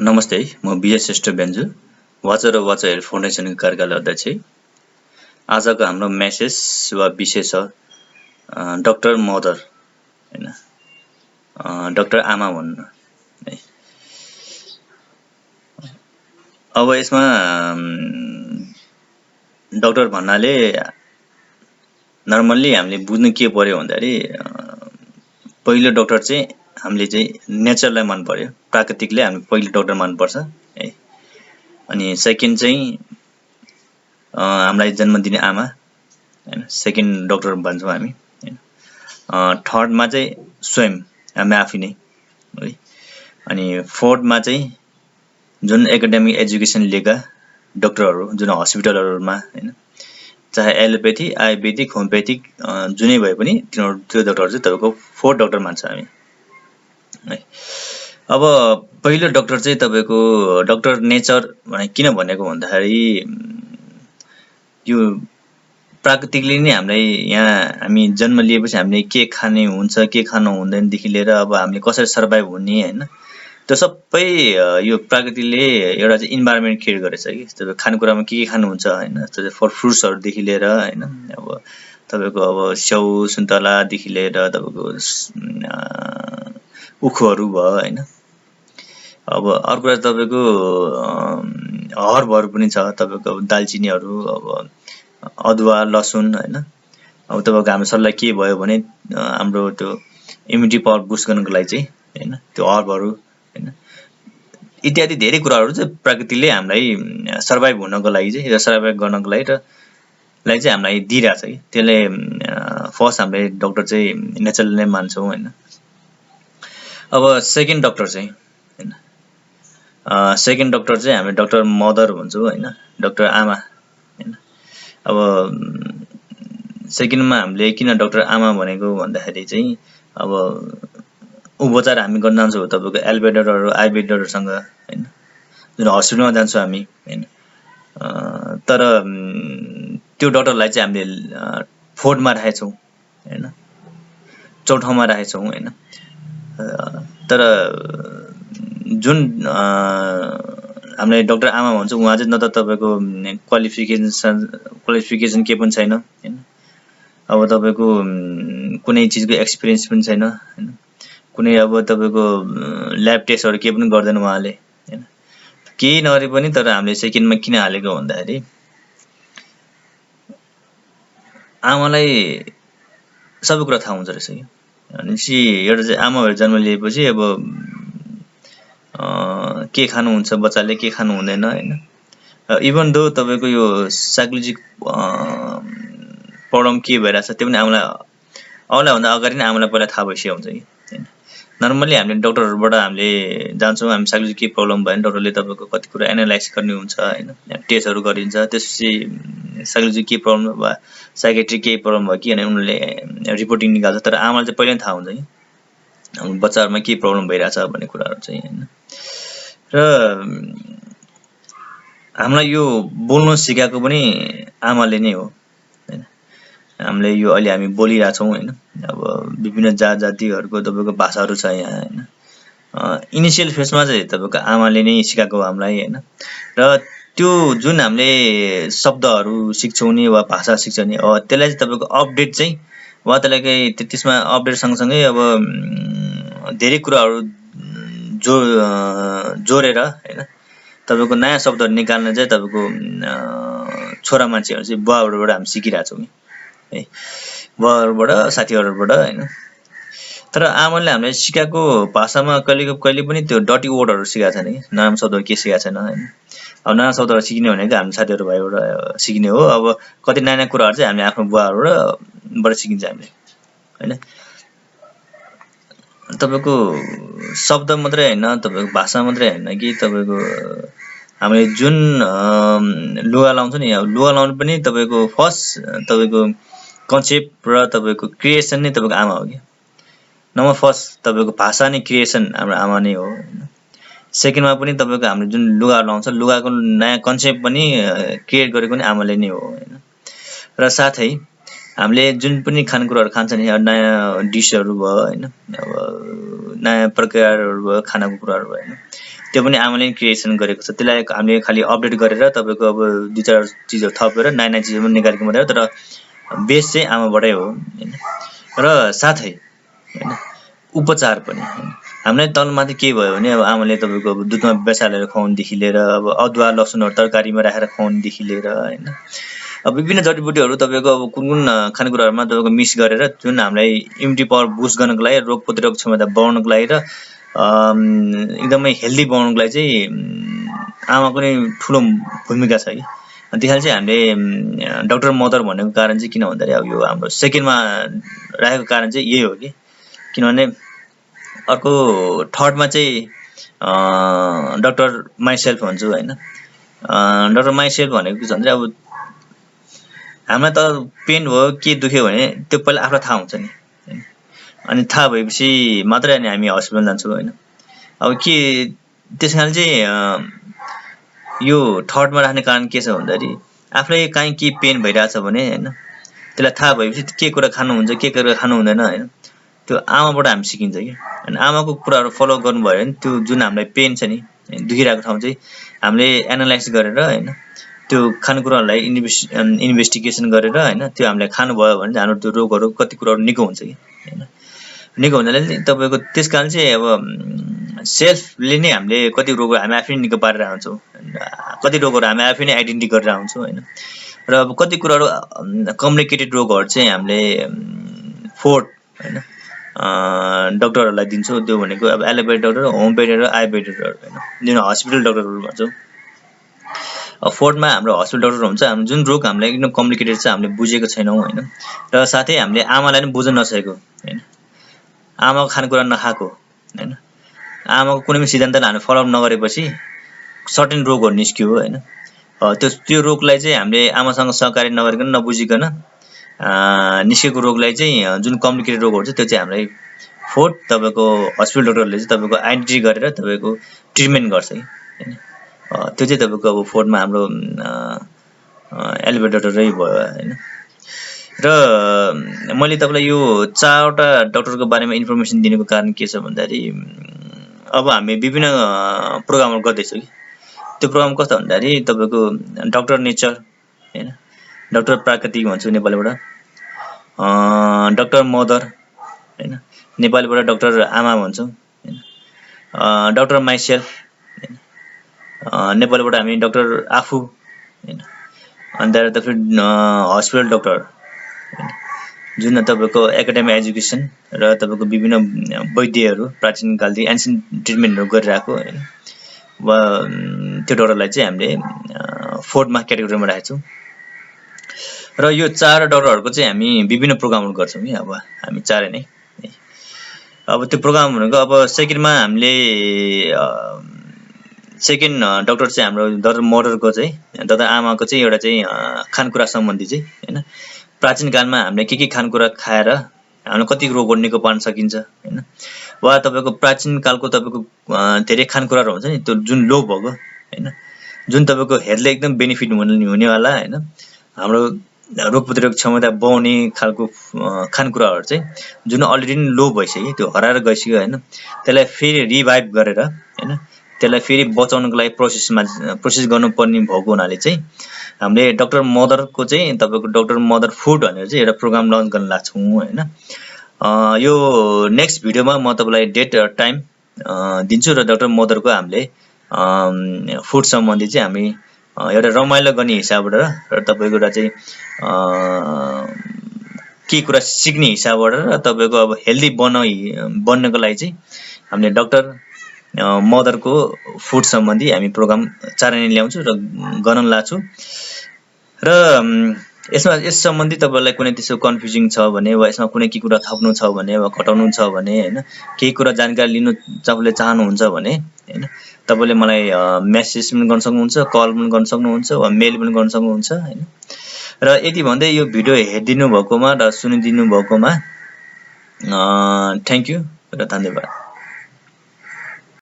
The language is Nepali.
नमस्ते, म विजय श्रेष्ठ बेन्जु, वाचा र वाचा हेल्थ फाउन्डेसनको कार्यकाल अध्यक्ष। आजको हाम्रो मेसेज वा विषय छ डाक्टर मदर हैन, डाक्टर आमा भन्नु है। अब यसमा डाक्टर भन्नाले नर्मल्ली हामीले बुझ्नु के पर्यो भन्दाखेरि पहिलो डाक्टर चाहिँ हामीले चाहिँ नेचरलाई मन पर्यो, प्राकृतिकले हामी पहिलो डाक्टर मन पर्छ है। अनि सेकेन्ड चाहिँ हामीलाई जन्म दिने आमा हैन, सेकेन्ड डाक्टर भन्छौँ हामी हैन। थर्डमा चाहिँ स्वयं हामी आफै नै है। अनि फोर्थमा चाहिँ जुन एकाडेमिक एजुकेसन लिएका डाक्टरहरू जुन हस्पिटलहरूमा हैन, चाहे एलोप्याथी, आयुर्वेदिक, होमियोप्याथिक जुनै भए पनि तिनीहरू त्यो डाक्टरहरू चाहिँ तपाईँको फोर्थ डाक्टर मान्छ हामी है। अब पहिलो डाक्टर चाहिँ तपाईँको डाक्टर नेचर भने किन भनेको भन्दाखेरि यो प्राकृतिकले नै हामीलाई यहाँ हामी जन्म लिएपछि हामीले के खाने हुन्छ, के खानु हुँदैनदेखि लिएर अब हामीले कसरी सर्भाइभ हुने हैन, त्यो सबै यो प्रकृतिले एउटा चाहिँ इन्भाइरोमेन्ट क्रिएट गरेछ कि। तपाईँ खानेकुरामा के खानुहुन्छ हैन, जस्तै फल फ्रुट्सहरूदेखि लिएर हैन, अब तपाईँको अब स्याउ सुन्तलादेखि लिएर तपाईँको उखुहरू भयो हैन। अब अर्को कुरा तपाईँको हर्बहरू पनि छ, तपाईँको अब दालचिनीहरू, अब अदुवा, लसुन हैन। अब तपाईँको हाम्रो शरीरलाई के भयो भने हाम्रो त्यो इम्युनिटी पावर बुस्ट गर्नको लागि चाहिँ हैन, त्यो हर्बहरू हैन, इत्यादि धेरै कुराहरू चाहिँ प्रकृतिले हामीलाई सर्भाइभ हुनको लागि चाहिँ सर्भाइभ गर्नको लागि चाहिँ हामीलाई दिइरहेछ कि। त्यसले फर्स्ट हामीले डाक्टर चाहिँ नेचरल नै मान्छौँ हैन। अब सेकेन्ड डाक्टर चाहिँ हैन, सेकेन्ड डाक्टर चाहिँ हामी डाक्टर मदर भन्छौँ हैन, डाक्टर आमा हैन। अब सेकेन्डमा हामीले किन डाक्टर आमा भनेको भन्दाखेरि चाहिँ अब उपचार हामी गर्न जान्छौँ तपाईँको एलोप्याथीहरू, आयुर्वेदहरूसँग हैन, जुन हस्पिटलमा जान्छौँ हामी हैन। तर त्यो डाक्टरलाई चाहिँ हामीले फोर्थमा राखेछौँ हैन, चौथोमा राखेछौँ हैन। तर जुन हामीले डाक्टर आमा भन्छौँ उहाँ चाहिँ न त तपाईँको क्वालिफिकेसन केही पनि छैन हैन। अब तपाईँको कुनै चिजको एक्सपिरियन्स पनि छैन हैन, कुनै अब तपाईँको ल्याब टेस्टहरू केही पनि गर्दैन उहाँले हैन, केही नगरे पनि। तर हामीले सेकेन्डमा किन हालेको भन्दाखेरि आमालाई सबै कुरा थाहा हुन्छ रहेछ कि। भनेपछि एउटा चाहिँ आमा भएर जन्म लिएपछि अब के खानुहुन्छ बच्चाले, के खानु हुँदैन हैन। इभन दो तपाईँको यो साइकोलोजिक प्रब्लम के भइरहेछ त्यो पनि आउला भन्दा अगाडि नै आमालाई पहिला थाहा भइसकेको हुन्छ कि हैन। नर्मल्ली हामीले डाक्टरहरूबाट हामीले जान्छौँ, हामी साइकोलोजिक के प्रब्लम भयो भने डाक्टरले तपाईँको कति कुरा एनालाइज गर्ने हुन्छ हैन, टेस्टहरू गरिन्छ। त्यसपछि साइकोलोजिक के प्रब्लम वा साइकेट्रिक केही प्रब्लम भयो कि भने उनीहरूले रिपोर्टिङ निकाल्छ। तर आमालाई चाहिँ पहिल्यै थाहा हुन्छ कि बच्चाहरूमा के प्रब्लम भइरहेछ भन्ने कुराहरू चाहिँ हैन। र हामीलाई यो बोल्न सिकाएको पनि आमाले नै हो हैन। हामीले यो अहिले हामी बोलिरहेछौँ हैन। अब विभिन्न जातिहरूको तपाईँको भाषाहरू छ यहाँ हैन। इनिसियल फेजमा चाहिँ तपाईँको आमाले नै सिकाएको हामीलाई हैन। र त्यो जुन हामीले शब्दहरू सिक्छौँ नि वा भाषा सिक्छौँ नि, त्यसलाई चाहिँ तपाईँको अपडेट चाहिँ वा त्यसलाई त्यसमा अपडेट सँगसँगै अब धेरै कुराहरू जोडेर हैन, तपाईँको नयाँ शब्दहरू निकाल्न चाहिँ तपाईँको छोरा मान्छेहरू चाहिँ बुवाहरूबाट हामी सिकिरहेछौँ है, बुवाहरूबाट, साथीहरूबाट हैन। तर आमाले हामीलाई सिकाएको भाषामा कहिले पनि त्यो डटी वर्डहरू सिकाएको छैन कि, नराम्रो शब्दहरू के सिकाएको छैन हैन। अब नयाँ शब्दहरू सिक्ने भनेको हामी साथीहरू भाइबाट सिक्ने हो। अब कति नयाँ कुराहरू चाहिँ हामीले आफ्नो बुवाहरूबाट सिकिन्छ हामीले हैन। तपाईँको शब्द मात्रै हैन, तपाईँको भाषा मात्रै हैन कि, तपाईँको हामीले जुन लुगा लाउँछ नि, अब लुगा लाउनु पनि तपाईँको फर्स्ट तपाईँको कन्सेप्ट र तपाईँको क्रिएसन नै तपाईँको आमा हो कि। नम्बर फर्स्ट तपाईँको भाषा नै क्रिएसन हाम्रो आमा नै हो हैन। सेकेन्डमा पनि तपाईँको हामीले जुन लुगाहरू लाउँछ, लुगाको नयाँ कन्सेप्ट पनि क्रिएट गरेको पनि आमाले नै हो हैन। र साथै हामीले जुन पनि खानेकुराहरू खान्छ नि, नयाँ डिसहरू भयो हैन, अब नयाँ प्रकारहरू भयो, खानाको कुराहरू भयो हैन, त्यो पनि आमाले क्रिएसन गरेको छ। त्यसलाई हामीले खालि अपडेट गरेर तपाईको अब 2-4 चीजहरु थपेर नयाँ नयाँ चीजहरु निकालेको मात्रै हो, तर बेस चाहिँ आमाबाटै हो हैन। र साथै हैन उपचार पनि हैन, हामीलाई तलमाथि के भयो भने अब आमाले तपाईको अब दुधमा बेसालेर खुवाउनुदेखि लिएर अब अदुवा लसुनहरु तरकारीमा राखेर खुवाउनुदेखि लिएर हैन, अब विभिन्न जडीबुटीहरु तपाईको अब कुन खानेकुराहरुमा तपाईको मिक्स गरेर जुन हामीलाई इम्युनिटी पावर बुस्ट गर्नको लागि, रोग प्रतिरोधक क्षमता बढाउनको लागि र एकदमै हेल्दी बनाउनको लागि चाहिँ आमाको नै ठूलो भूमिका छ कि। त्यसैले चाहिँ हामीले डाक्टर मदर भनेको कारण चाहिँ किन भन्दाखेरि अब यो हाम्रो सेकेन्डमा राखेको कारण चाहिँ यही हो कि, किनभने अर्को थर्डमा चाहिँ डाक्टर माइसेल्फ भन्छु हैन। डाक्टर माइसेल्फ भनेको के छ भने अब हामीलाई त पेन भयो के दुख्यो भने त्यो पहिला आफूलाई थाहा हुन्छ नि हैन, अनि थाहा भएपछि मात्रै अनि हामी हस्पिटल जान्छौँ हैन। अब के त्यसकारण चाहिँ यो थर्डमा राख्ने कारण के छ भन्दाखेरि आफूलाई काहीँ के पेन भइरहेछ भने हैन, त्यसलाई थाहा भएपछि के कुरा खानु हुन्छ के कुरा खानु हुँदैन हैन, त्यो आमाबाट हामी सिकिन्छ कि। अनि आमाको कुराहरु फलो गर्नुभयो भने त्यो जुन हामीलाई पेन छ नि दुखिरहेको ठाउँ चाहिँ हामीले एनालाइज गरेर हैन त्यो खानेकुराहरुलाई इन्भेस्टिगेसन गरेर हैन त्यो हामीले खानुभयो भने हाम्रो त्यो रोगहरु कति कुराहरु निको हुन्छ कि हैन। निको हुनाले तपाईको त्यसकारण चाहिँ अब सेल्फले नै हामीले कति रोगहरु हामी आफै निको पारेर हुन्छौँ, कति रोगहरु हामी आफै नै आइडेन्टिटी गरेर हुन्छौँ हैन। र अब कति कुराहरु कम्प्लिकेटेड रोगहरु चाहिँ हामीले फोर्थ हैन डाक्टरहरुलाई दिन्छौँ। त्यो भनेको अब एलोपैथी डाक्टर, होमियोपैथी र आयुर्वेदिक डाक्टर हैन, जुन हस्पिटल डाक्टरहरु भन्छौँ। फोर्थमा हाम्रो हस्पिटल डाक्टर हुन्छ, हाम्रो जुन रोग हामीलाई एकदम कम्प्लिकेटेड छ हामीले बुझेको छैनौं हैन, र साथै हामीले आमालाई पनि बुझ्न नसकेको हैन, आमाको खानेकुरा नखाएको हैन, आमाको कुनै पनि सिद्धान्तलाई हामीले फलो नगरेपछि सर्टेन रोगहरु निस्कियो हैन। त्यो रोगलाई चाहिँ हामीले आमासँग सहकार्य नगरिकन नबुझिकन निस्केको रोगलाई चाहिँ जुन कम्प्लिकेटेड रोगहरु छ त्यो चाहिँ हामीलाई फोर्थ तपाईको हस्पिटल डाक्टरले चाहिँ तपाईको आइडेन्टिटी गरेर तपाईको ट्रिटमेन्ट गर्छ कि हैन। त्यो चाहिँ तपाईको अब फोर्थमा हाम्रो एलोपैथी डाक्टरै भयो हैन। र मैले तपाईलाई यो 4 वटा डाक्टरको बारेमा इन्फर्मेसन दिनुको कारण के छ भन्दाखेरि अब हामी विभिन्न प्रोग्रामहरु गर्दैछौँ कि, त्यो प्रोग्राम कस्तो भन्दाखेरि तपाईको डाक्टर नेचर हैन, डाक्टर प्राकृतिक भन्छु नेपालीबाट, डाक्टर मदर हैन, नेपालीबाट डाक्टर आमा भन्छौँ हैन, डाक्टर माइसेल्फ हैन, नेपालीबाट हामी डाक्टर आफू हैन, अनि त्यसपछि हस्पिटल डाक्टर हैन, जुन तपाईको एकाडेमिक एजुकेसन र तपाईको विभिन्न वैद्यहरु प्राचीन कालदेखि एन्सियन्ट ट्रिटमेन्टहरु गरिरहेको हैन, वा त्यो डाक्टरलाई चाहिँ हामीले फोर्थमा क्याटेगोरीमा राखेका छौं। र यो 4 डाक्टरहरुको चाहिँ हामी विभिन्न प्रोग्रामहरु गर्छौं कि अब हामी चारै नै। अब त्यो प्रोग्राम भनेको अब सेकेन्डमा हामीले सेकेन्ड डाक्टर चाहिँ हाम्रो डाक्टर मदरको चाहिँ दादा आमाको चाहिँ एउटा चाहिँ खानेकुरा सम्बन्धी चाहिँ हैन, प्राचीन कालमा हामीले के खानेकुरा खाएर हामीले कति रोगहरु निको पार्न सकिन्छ हैन, वा तपाईको प्राचीन कालको तपाईको धेरै खानेकुराहरु हुन्छ नि त्यो जुन लो भएको हैन, जुन तपाईको हेल्थले एकदम बेनिफिट हुनेवाला हैन, हाम्रो रोग प्रतिरोधक क्षमता बढाउने खालको खानेकुराहरु चाहिँ जुन अलरेडी लो भइसक्यो, त्यो हराएर गइसक्यो हैन, त्यसलाई फेरि रिभाइभ गरेर हैन त्यसलाई फेरि बचाउनको लागि प्रोसेस गर्नुपर्ने भएको हुनाले चाहिँ हामीले डाक्टर मदरको चाहिँ तपाईको डाक्टर मदर फुड भनेर चाहिँ एउटा प्रोग्राम लन्च गर्न लाग्छौं हैन। यो नेक्स्ट भिडियोमा म तपाईलाई डेट र टाइम दिन्छु र डाक्टर मदरको हामीले फुड सम्बन्धी चाहिँ हामी एउटा रमाइलो गर्ने हिसाबबाट र तपाईको एउटा चाहिँ के कुरा सिक्ने हिसाबबाट र तपाईको अब हेल्दी बन्नको लागि चाहिँ हामीले डाक्टर मदरको फुड सम्बन्धी हामी प्रोग्राम चाँडै नै ल्याउँछु र गर्न लाग्छु। र यस सम्बन्धी तपाईलाई कुनै त्यसो कन्फ्युजिङ छ भने वा यसमा कुनै के कुरा थप्नु छ भने वा घटाउनु छ भने हैन, केही कुरा जानकारी लिनु तपाईले चाहनुहुन्छ भने हैन तपाईले मलाई मेसेज पनि गर्न सक्नुहुन्छ, कल पनि गर्न सक्नुहुन्छ वा मेल पनि गर्न सक्नुहुन्छ हैन। र यति भन्दै यो भिडियो हेरिदिनु भएकोमा र सुनिदिनु भएकोमा थ्यांक यू र धन्यवाद।